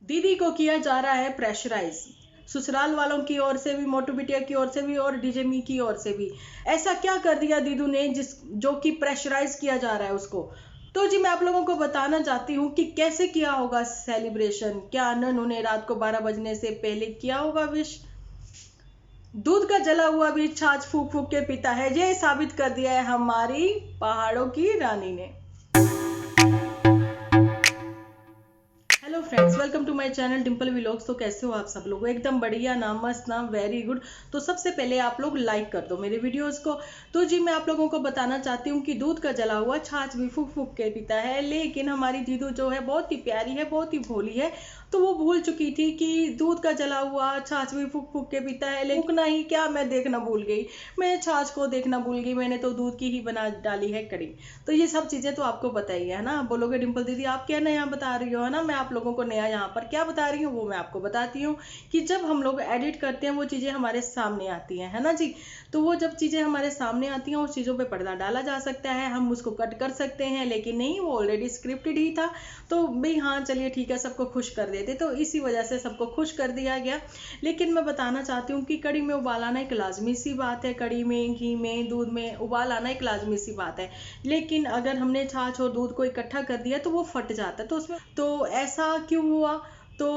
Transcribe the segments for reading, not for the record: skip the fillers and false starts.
दीदी को किया जा रहा है प्रेशराइज, ससुराल वालों की ओर से भी, मोटू बिटिया की ओर से भी और डीजे मी की ओर से भी। ऐसा क्या कर दिया दीदू ने जिस जो कि प्रेशराइज किया जा रहा है उसको। तो जी मैं आप लोगों को बताना चाहती हूँ कि कैसे किया होगा सेलिब्रेशन। क्या उन्होंने रात को 12 बजने से पहले किया होगा विश। दूध का जला हुआ भी छाछ फूक फूक के पीता है, ये साबित कर दिया है हमारी पहाड़ों की रानी ने। Hello friends, welcome to my channel Dimple vlogs. तो कैसे हो आप सब लोग? एकदम बढ़िया ना, मस्त ना, वेरी गुड। तो सबसे पहले आप लोग लाइक कर दो मेरे वीडियोस को। तो जी मैं आप लोगों को बताना चाहती हूँ कि दूध का जला हुआ छाछ भी फूक फूक के पीता है, लेकिन हमारी दीदू जो है बहुत ही प्यारी है, बहुत ही भोली है। तो वो भूल चुकी थी कि दूध का जला हुआ छाछ भी फूक फूक के पीता है। लेकिन फूकना ही क्या, मैं देखना भूल गई, मैं छाछ को देखना भूल गई, मैंने तो दूध की ही बना डाली है कड़ी। तो ये सब चीजें तो आपको पता ही है ना। बोलोगे डिम्पल दीदी आप क्या नया बता रही हो, है ना। मैं आप लोगों को नया यहाँ पर क्या बता रही हूँ वो मैं आपको बताती हूँ कि जब हम लोग एडिट करते हैं वो चीजें हमारे सामने आती हैं, है ना जी। तो वो जब चीजें हमारे सामने आती हैं उस चीजों पे पर्दा डाला जा सकता है, हम उसको कट कर सकते हैं, लेकिन नहीं, वो ऑलरेडी स्क्रिप्टेड ही था। तो भाई हाँ चलिए ठीक है, सबको खुश कर देते, तो इसी वजह से सबको खुश कर दिया गया। लेकिन मैं बताना चाहती हूँ कि कड़ी में उबाल आना एक लाजमी सी बात है, कड़ी में, घी में, दूध में उबाल आना एक लाजमी सी बात है। लेकिन अगर हमने छाछ और दूध को इकट्ठा कर दिया तो वो फट जाता है। तो उसमें तो ऐसा क्यों हुआ, तो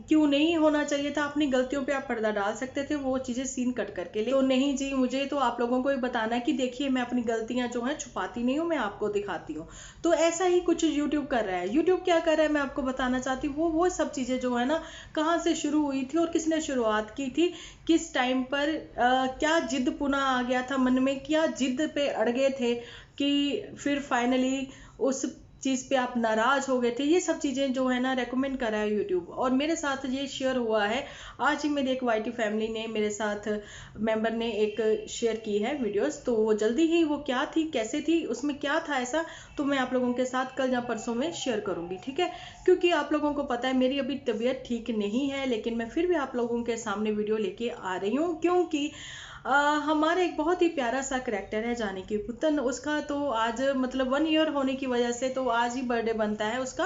क्यों नहीं होना चाहिए था। अपनी गलतियों पे आप पर्दा डाल सकते थे, वो चीजें सीन कट करके। तो नहीं जी, मुझे तो आप लोगों को ही बताना है कि देखिए मैं अपनी गलतियां जो है छुपाती नहीं हूँ, मैं आपको दिखाती हूँ। तो ऐसा ही कुछ यूट्यूब कर रहा है। यूट्यूब क्या कर रहा है मैं आपको बताना चाहती हूँ। वो सब चीजें जो है ना, कहाँ से शुरू हुई थी और किसने शुरुआत की थी, किस टाइम पर क्या जिद पुनः आ गया था मन में, क्या जिद पे अड़ गए थे कि फिर फाइनली उस चीज पे आप नाराज हो गए थे। ये सब चीजें जो है ना रेकमेंड करा है यूट्यूब, और मेरे साथ ये शेयर हुआ है। आज ही मेरे एक वाईटी फैमिली ने मेरे साथ, मेंबर ने एक शेयर की है वीडियोस। तो वो जल्दी ही, वो क्या थी, कैसे थी, उसमें क्या था ऐसा, तो मैं आप लोगों के साथ कल या परसों में शेयर करूंगी, ठीक है। क्योंकि आप लोगों को पता है मेरी अभी तबीयत ठीक नहीं है, लेकिन मैं फिर भी आप लोगों के सामने वीडियो लेके आ रही हूँ, क्योंकि हमारा एक बहुत ही प्यारा सा करेक्टर है जानकी पुतन, उसका तो आज मतलब 1 ईयर होने की वजह से तो आज ही बर्थडे बनता है उसका,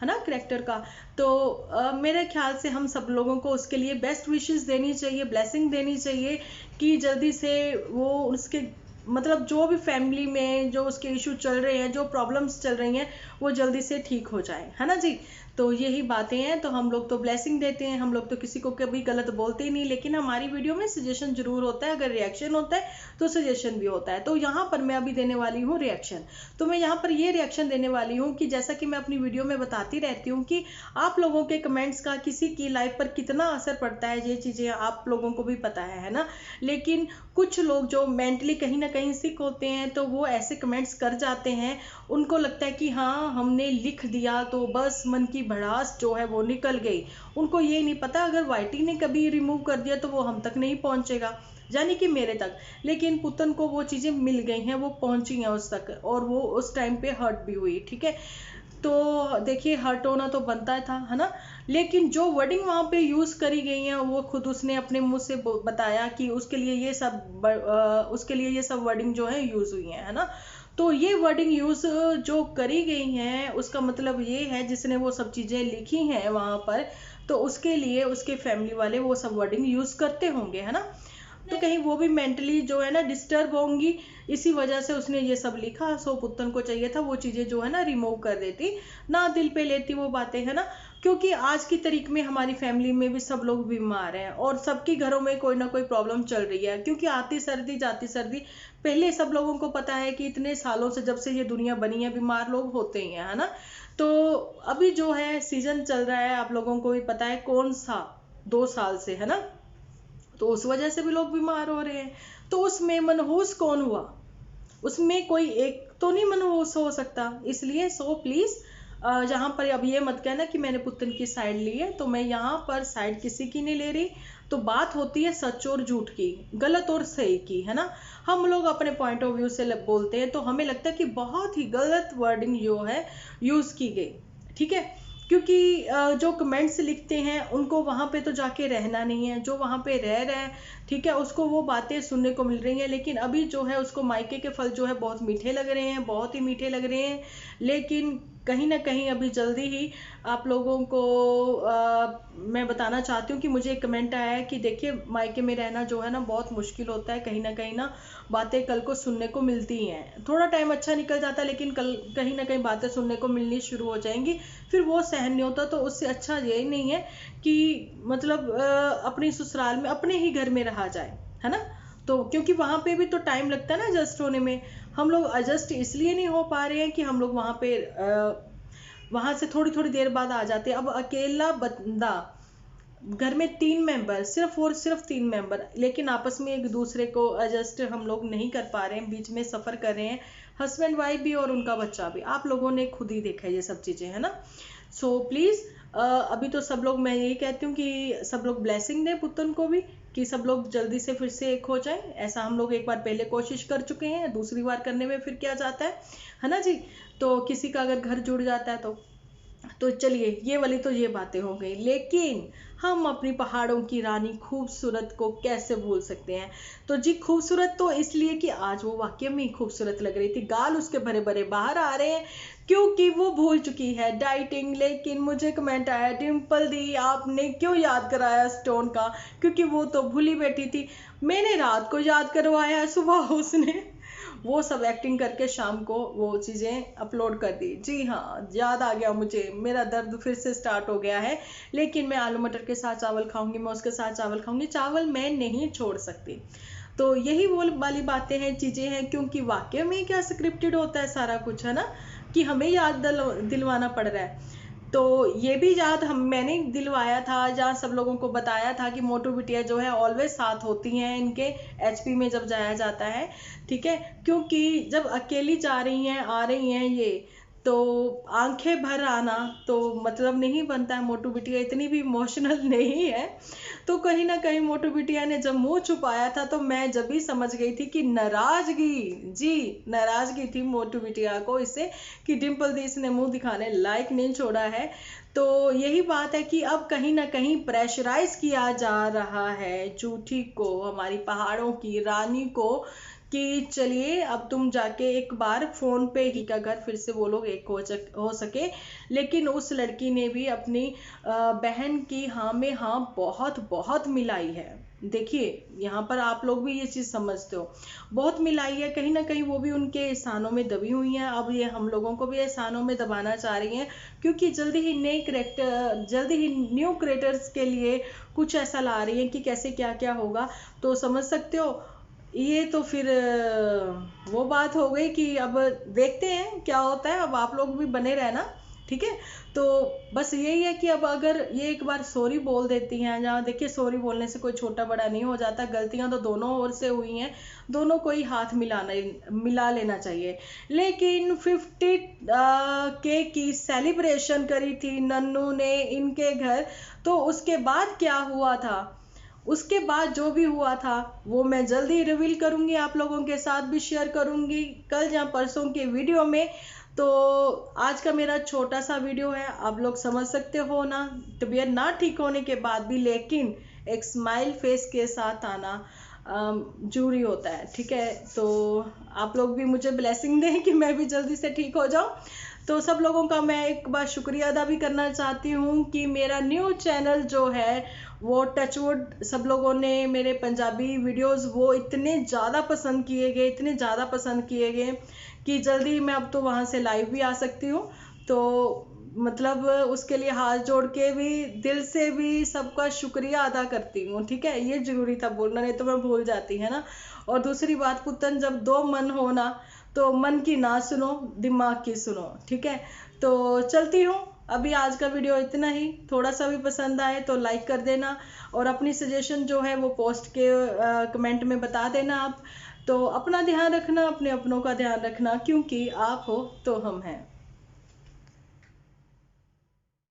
है ना, करेक्टर का। तो मेरे ख्याल से हम सब लोगों को उसके लिए बेस्ट विशेस देनी चाहिए, ब्लेसिंग देनी चाहिए कि जल्दी से वो उसके मतलब जो भी फैमिली में जो उसके इशू चल रहे हैं, जो प्रॉब्लम्स चल रही हैं, वो जल्दी से ठीक हो जाए, है ना जी। तो यही बातें हैं। तो हम लोग तो ब्लेसिंग देते हैं, हम लोग तो किसी को कभी गलत बोलते ही नहीं, लेकिन हमारी वीडियो में सजेशन जरूर होता है। अगर रिएक्शन होता है तो सजेशन भी होता है। तो यहाँ पर मैं अभी देने वाली हूँ रिएक्शन। तो मैं यहाँ पर ये रिएक्शन देने वाली हूँ कि जैसा कि मैं अपनी वीडियो में बताती रहती हूँ कि आप लोगों के कमेंट्स का किसी की लाइफ पर कितना असर पड़ता है, ये चीजें आप लोगों को भी पता है ना। लेकिन कुछ लोग जो मेंटली कहीं ना कहीं सिक होते हैं, तो वो ऐसे कमेंट्स कर जाते हैं, उनको लगता है कि हाँ हमने लिख दिया तो बस मन की भड़ास जो है वो निकल गई। उनको ये नहीं पता अगर वाईटी ने कभी रिमूव कर दिया तो वो हम तक नहीं पहुंचेगा, यानी कि मेरे तक। लेकिन पुतन को वो चीजें मिल गई हैं, वो पहुंची हैं उस तक, और वो उस टाइम पे हर्ट भी हुई, ठीक है। तो देखिए हर्ट होना तो बनता था, है ना। लेकिन जो वर्डिंग वहां पे यूज करी गई है, वो खुद उसने अपने मुंह से बताया कि उसके लिए ये सब उसके लिए ये सब वर्डिंग जो है यूज हुई है ना। तो ये वर्डिंग यूज जो करी गई है, उसका मतलब ये है जिसने वो सब चीजें लिखी हैं वहां पर, तो उसके लिए उसके फैमिली वाले वो सब वर्डिंग यूज करते होंगे, है ना। तो कहीं वो भी मेंटली जो है ना डिस्टर्ब होंगी, इसी वजह से उसने ये सब लिखा। सो पुतन को चाहिए था वो चीजें जो है ना रिमूव कर देती, ना दिल पे लेती वो बातें, है ना। क्योंकि आज की तारीख में हमारी फैमिली में भी सब लोग बीमार हैं, और सबके घरों में कोई ना कोई प्रॉब्लम चल रही है, क्योंकि आती सर्दी जाती सर्दी। पहले सब लोगों को पता है कि इतने सालों से जब से ये दुनिया बनी है बीमार लोग होते ही हैं, है ना। तो अभी जो है सीजन चल रहा है, आप लोगों को भी पता है कौन सा, 2 साल से, है ना। तो उस वजह से भी लोग बीमार हो रहे हैं। तो उसमें मनहूस कौन हुआ, उसमें कोई एक तो नहीं मनहूस हो सकता। इसलिए सो प्लीज यहाँ पर अब ये मत कहना कि मैंने पुतन की साइड ली है। तो मैं यहाँ पर साइड किसी की नहीं ले रही। तो बात होती है सच और झूठ की, गलत और सही की, है ना। हम लोग अपने पॉइंट ऑफ व्यू से बोलते हैं तो हमें लगता है कि बहुत ही गलत वर्डिंग जो है यूज की गई, ठीक है। क्योंकि जो कमेंट्स लिखते हैं उनको वहां पे तो जाके रहना नहीं है, जो वहां पे रह रहे हैं, ठीक है, उसको वो बातें सुनने को मिल रही हैं। लेकिन अभी जो है उसको मायके के फल जो है बहुत मीठे लग रहे हैं, बहुत ही मीठे लग रहे हैं। लेकिन कहीं ना कहीं अभी जल्दी ही आप लोगों को मैं बताना चाहती हूँ कि मुझे एक कमेंट आया है कि देखिए मायके में रहना जो है ना बहुत मुश्किल होता है, कहीं ना बातें कल को सुनने को मिलती हैं। थोड़ा टाइम अच्छा निकल जाता है लेकिन कल कहीं ना कहीं बातें सुनने को मिलनी शुरू हो जाएंगी, फिर वो सहन नहीं होता। तो उससे अच्छा यही नहीं है कि मतलब अपनी ससुराल में अपने ही घर में रहा जाए, है ना। तो क्योंकि वहां पे भी तो टाइम लगता है ना एडजस्ट होने में। हम लोग एडजस्ट इसलिए नहीं हो पा रहे हैं कि हम लोग वहां पे वहां से थोड़ी थोड़ी देर बाद आ जाते हैं। अब अकेला बंदा, घर में 3 मेंबर, सिर्फ और सिर्फ 3 मेंबर, लेकिन आपस में एक दूसरे को एडजस्ट हम लोग नहीं कर पा रहे हैं, बीच में सफर कर रहे हैं, हस्बैंड वाइफ भी और उनका बच्चा भी। आप लोगों ने खुद ही देखा है ये सब चीजें, है ना। सो प्लीज अभी तो सब लोग, मैं यही कहती हूँ कि सब लोग ब्लेसिंग दें पुतन को भी, कि सब लोग जल्दी से फिर से एक हो जाएं। ऐसा हम लोग एक बार पहले कोशिश कर चुके हैं, दूसरी बार करने में फिर क्या जाता है ना जी। तो किसी का अगर घर जुड़ जाता है तो चलिए ये वाली तो ये बातें हो गई, लेकिन हम अपनी पहाड़ों की रानी खूबसूरत को कैसे भूल सकते हैं। तो जी खूबसूरत तो इसलिए कि आज वो वाकई में ही खूबसूरत लग रही थी, गाल उसके भरे भरे बाहर आ रहे हैं क्योंकि वो भूल चुकी है डाइटिंग। लेकिन मुझे कमेंट आया, डिम्पल दी आपने क्यों याद कराया स्टोन का, क्योंकि वो तो भूली बैठी थी। मैंने रात को याद करवाया, सुबह उसने वो सब एक्टिंग करके शाम को वो चीजें अपलोड कर दी। जी हाँ, याद आ गया मुझे, मेरा दर्द फिर से स्टार्ट हो गया है। लेकिन मैं आलू मटर के साथ चावल खाऊंगी, मैं उसके साथ चावल खाऊंगी, चावल मैं नहीं छोड़ सकती। तो यही वो वाली बातें हैं, चीजें हैं, क्योंकि वाकई में क्या स्क्रिप्टेड होता है सारा कुछ, है ना, कि हमें याद दिलवाना पड़ रहा है। तो ये भी याद हम मैंने दिलवाया था, जहाँ सब लोगों को बताया था कि मोटू बिटिया जो है ऑलवेज साथ होती हैं इनके एचपी में जब जाया जाता है, ठीक है। क्योंकि जब अकेली जा रही हैं आ रही हैं ये, तो आंखें भर आना तो मतलब नहीं बनता है। मोटू बिटिया इतनी भी इमोशनल नहीं है। तो कहीं ना कहीं मोटू बिटिया ने जब मुंह छुपाया था तो मैं जब भी समझ गई थी कि नाराजगी, जी नाराजगी थी मोटू बिटिया को इससे, कि डिम्पल दी इसने मुंह दिखाने लायक नहीं छोड़ा है। तो यही बात है कि अब कहीं ना कहीं प्रेशराइज किया जा रहा है चूठी को, हमारी पहाड़ों की रानी को, कि चलिए अब तुम जाके एक बार फोन पे ही का घर फिर से वो लोग एक हो सके। लेकिन उस लड़की ने भी अपनी बहन की हाँ में हाँ बहुत बहुत मिलाई है। देखिए यहाँ पर आप लोग भी ये चीज समझते हो, बहुत मिलाई है। कहीं ना कहीं वो भी उनके एहसानों में दबी हुई हैं, अब ये हम लोगों को भी एहसानों में दबाना चाह रही हैं, क्योंकि जल्दी ही नए करेक्टर, जल्दी ही न्यू क्रिएटर्स के लिए कुछ ऐसा ला रही है कि कैसे क्या क्या होगा। तो समझ सकते हो, ये तो फिर वो बात हो गई कि अब देखते हैं क्या होता है। अब आप लोग भी बने रहना, ठीक है। तो बस यही है कि अब अगर ये एक बार सॉरी बोल देती हैं, जहाँ देखिए सॉरी बोलने से कोई छोटा बड़ा नहीं हो जाता, गलतियां तो दोनों ओर से हुई हैं, दोनों को ही हाथ मिला लेना चाहिए। लेकिन 50K की सेलिब्रेशन करी थी नन्नू ने इनके घर, तो उसके बाद क्या हुआ था, उसके बाद जो भी हुआ था वो मैं जल्दी रिवील करूंगी, आप लोगों के साथ भी शेयर करूंगी कल या परसों के वीडियो में। तो आज का मेरा छोटा सा वीडियो है, आप लोग समझ सकते हो ना, तबीयत ना ठीक होने के बाद भी लेकिन एक स्माइल फेस के साथ आना जरूरी होता है, ठीक है। तो आप लोग भी मुझे ब्लेसिंग दें कि मैं भी जल्दी से ठीक हो जाऊं। तो सब लोगों का मैं एक बार शुक्रिया अदा भी करना चाहती हूँ कि मेरा न्यू चैनल जो है वो टचवुड, सब लोगों ने मेरे पंजाबी वीडियोस वो इतने ज़्यादा पसंद किए गए, इतने ज़्यादा पसंद किए गए कि जल्दी मैं अब तो वहाँ से लाइव भी आ सकती हूँ। तो मतलब उसके लिए हाथ जोड़ के भी दिल से भी सबका शुक्रिया अदा करती हूँ, ठीक है। ये जरूरी था बोलना, नहीं तो मैं भूल जाती, है ना। और दूसरी बात पुतन, जब दो मन हो ना तो मन की ना सुनो, दिमाग की सुनो, ठीक है। तो चलती हूँ, अभी आज का वीडियो इतना ही। थोड़ा सा भी पसंद आए तो लाइक कर देना, और अपनी सजेशन जो है वो पोस्ट के कमेंट में बता देना आप। तो अपना ध्यान रखना, अपने अपनों का ध्यान रखना, क्योंकि आप हो तो हम हैं।